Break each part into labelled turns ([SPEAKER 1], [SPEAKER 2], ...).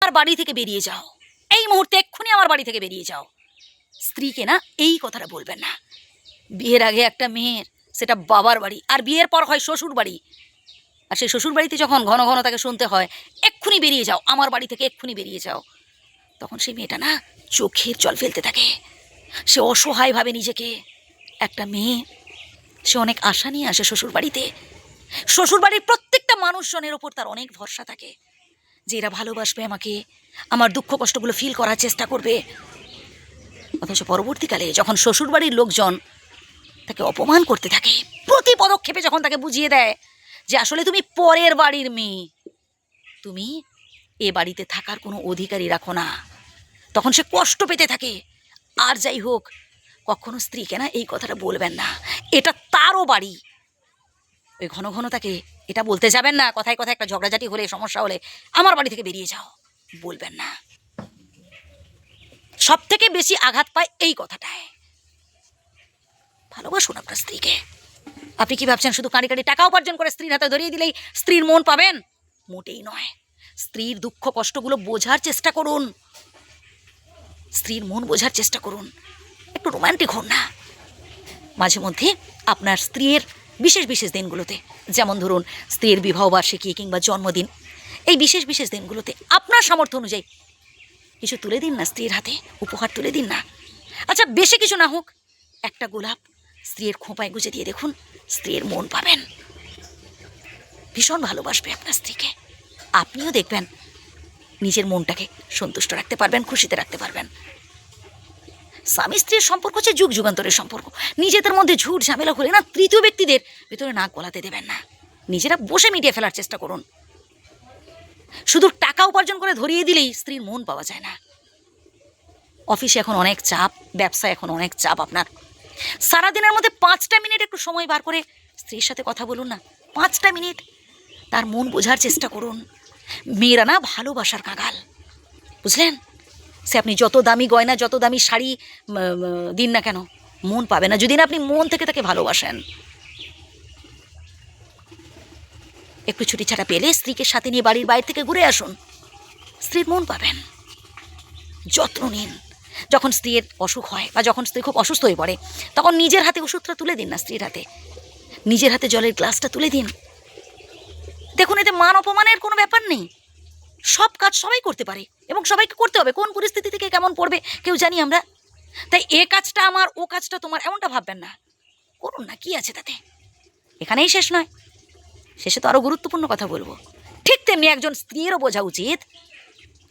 [SPEAKER 1] আমার বাড়ি থেকে বেরিয়ে যাও, এই মুহূর্তে এক্ষুনি আমার বাড়ি থেকে বেরিয়ে যাও। স্ত্রীকে না এই কথাটা বলবেন না। বিয়ের আগে একটা মেয়ের সেটা বাবার বাড়ি, আর বিয়ের পর হয় শ্বশুর বাড়ি। আর সেই শ্বশুর বাড়িতে যখন ঘন ঘন তাকে শুনতে হয় এক্ষুনি বেরিয়ে যাও, আমার বাড়ি থেকে এক্ষুনি বেরিয়ে যাও, তখন সেই মেয়েটা না চোখের জল ফেলতে থাকে। সে অসহায় ভাবে নিজেকে। একটা মেয়ে, সে অনেক আশা নিয়ে আসে শ্বশুর বাড়িতে। শ্বশুর বাড়ির প্রত্যেকটা মানুষজনের ওপর তার অনেক ভরসা থাকে যে এরা ভালোবাসবে আমাকে, আমার দুঃখ কষ্টগুলো ফিল করার চেষ্টা করবে। অথচ পরবর্তীকালে যখন শ্বশুরবাড়ির লোকজন তাকে অপমান করতে থাকে, প্রতি পদক্ষেপে যখন তাকে বুঝিয়ে দেয় যে আসলে তুমি পরের বাড়ির মেয়ে, তুমি এ বাড়িতে থাকার কোনো অধিকারই রাখো না, তখন সে কষ্ট পেতে থাকে। আর যাই হোক, কখনো স্ত্রীকে না এই কথাটা বলবেন না, এটা তারও বাড়ি। ওই ঘন ঘন তাকে এটা বলতে যাবেন না, কথায় কথায় একটা ঝগড়াঝাটি হলে, সমস্যা হলে আমার বাড়ি থেকে বেরিয়ে যাও বলবেন না। সব থেকে বেশি আঘাত পায় এই কথাটায়। ভালোবাসুন আপনার স্ত্রীকে। আপনি কি ভাবছেন শুধু কাঁড়ি কাঁড়ি টাকা উপার্জন করে স্ত্রীর হাতে ধরিয়ে দিলেই স্ত্রীর মন পাবেন? মোটেই নয়। স্ত্রীর দুঃখ কষ্টগুলো বোঝার চেষ্টা করুন, স্ত্রীর মন বোঝার চেষ্টা করুন। একটু রোমান্টিক হন না মাঝে মধ্যে আপনার স্ত্রীর বিশেষ বিশেষ দিনগুলোতে। যেমন ধরুন স্ত্রীর বিবাহবার্ষিকী কিংবা জন্মদিন, এই বিশেষ বিশেষ দিনগুলোতে আপনার সামর্থ্য অনুযায়ী কিছু তুলে দিন না স্ত্রীর হাতে, উপহার তুলে দিন না। আচ্ছা, বেশি কিছু না হোক, একটা গোলাপ স্ত্রীর খোঁপায় গুজে দিয়ে দেখুন, স্ত্রীর মন পাবেন। ভীষণ ভালোবাসবে আপনার স্ত্রীকে। আপনিও দেখবেন নিজের মনটাকে সন্তুষ্ট রাখতে পারবেন, খুশিতে রাখতে পারবেন। স্বামী স্ত্রীর সম্পর্ক হচ্ছে যুগ যুগান্তরের সম্পর্ক। নিজেদের মধ্যে ঝুট ঝামেলা হলে না তৃতীয় ব্যক্তিদের ভেতরে নাক গলাতে দেবেন না। নিজেরা বসে মিটিয়ে ফেলার চেষ্টা করুন। শুধু টাকা উপার্জন করে ধরিয়ে দিলেই স্ত্রীর মন পাওয়া যায় না। অফিসে এখন অনেক চাপ, ব্যবসায় এখন অনেক চাপ আপনার। সারাদিনের মধ্যে 5টা মিনিট একটু সময় বার করে স্ত্রীর সাথে কথা বলুন না, 5টা মিনিট তার মন বোঝার চেষ্টা করুন। মেয়েরা না ভালোবাসার কাঙাল, বুঝলেন? সে আপনি যত দামি গয়না, যত দামি শাড়ি দিন না কেন, মন পাবে না যদি না আপনি মন থেকে তাকে ভালোবাসেন। একটু ছুটি ছাড়া পেলে স্ত্রীকে সাথে নিয়ে বাড়ির বাইরে থেকে ঘুরে আসুন, স্ত্রীর মন পাবেন। যত্ন নিন। যখন স্ত্রীর অসুখ হয় বা যখন স্ত্রী খুব অসুস্থ হয়ে পড়ে, তখন নিজের হাতে ওষুধটা তুলে দিন না স্ত্রীর হাতে, নিজের হাতে জলের গ্লাসটা তুলে দিন। দেখুন, এতে মান অপমানের কোনো ব্যাপার নেই। সব কাজ সবাই করতে পারে এবং সবাইকে করতে হবে। কোন পরিস্থিতি থেকে কেমন পড়বে কেউ জানি আমরা। তাই এ কাজটা আমার, ও কাজটা তোমার, এমনটা ভাববেন না। করুন না, কি আছে তাতে? এখানেই শেষ নয়, শেষে তো আরও গুরুত্বপূর্ণ কথা বলবো। ঠিক তেমনি একজন স্ত্রীরও বোঝা উচিত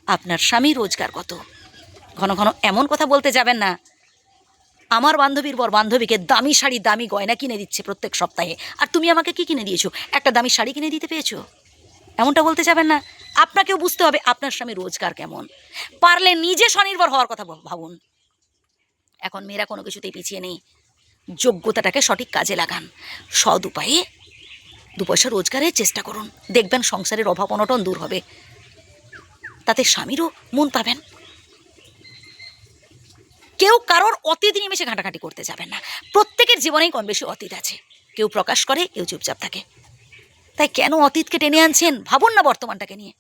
[SPEAKER 1] আপনার স্বামী রোজগার কত। ঘন ঘন এমন কথা বলতে যাবেন না, আমার বান্ধবীর বর বান্ধবীকে দামি শাড়ি, দামি গয়না কিনে দিচ্ছে প্রত্যেক সপ্তাহে, আর তুমি আমাকে কি কিনে দিয়েছো? একটা দামি শাড়ি কিনে দিতে পেরেছো? এমনটা বলতে যাবেন না। আপনাকেও বুঝতে হবে আপনার স্বামী রোজগার কেমন। পারলে নিজে স্বনির্ভর হওয়ার কথা ভাবুন। এখন মেয়েরা কোনো কিছুতেই পিছিয়ে নেই। যোগ্যতাটাকে সঠিক কাজে লাগান, সৎ উপায়ে 2 পয়সা রোজগারের চেষ্টা করুন। দেখবেন সংসারের অভাব অনটন দূর হবে, তাতে স্বামীরও মন পাবেন। কেউ কারোর অতীত নিমেষে ঘাঁটাঘাঁটি করতে যাবেন না। প্রত্যেকের জীবনেই কম বেশি অতীত আছে, কেউ প্রকাশ করে, কেউ চুপচাপ থাকে। তাই কেন অতীতকে টেনে আনছেন? ভাবুন না বর্তমানটাকে নিয়ে।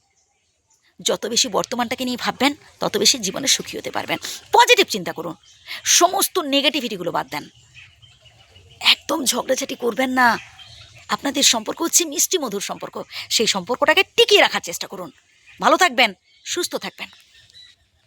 [SPEAKER 1] যত বেশি বর্তমানটাকে নিয়ে ভাববেন তত বেশি জীবনে সুখী হতে পারবেন। পজিটিভ চিন্তা করুন, সমস্ত নেগেটিভিটিগুলো বাদ দেন। একদম ঝগড়াঝাটি করবেন না। আপনাদের সম্পর্ক হচ্ছে মিষ্টি মধুর সম্পর্ক, সেই সম্পর্কটাকে টিকিয়ে রাখার চেষ্টা করুন। ভালো থাকবেন, সুস্থ থাকবেন।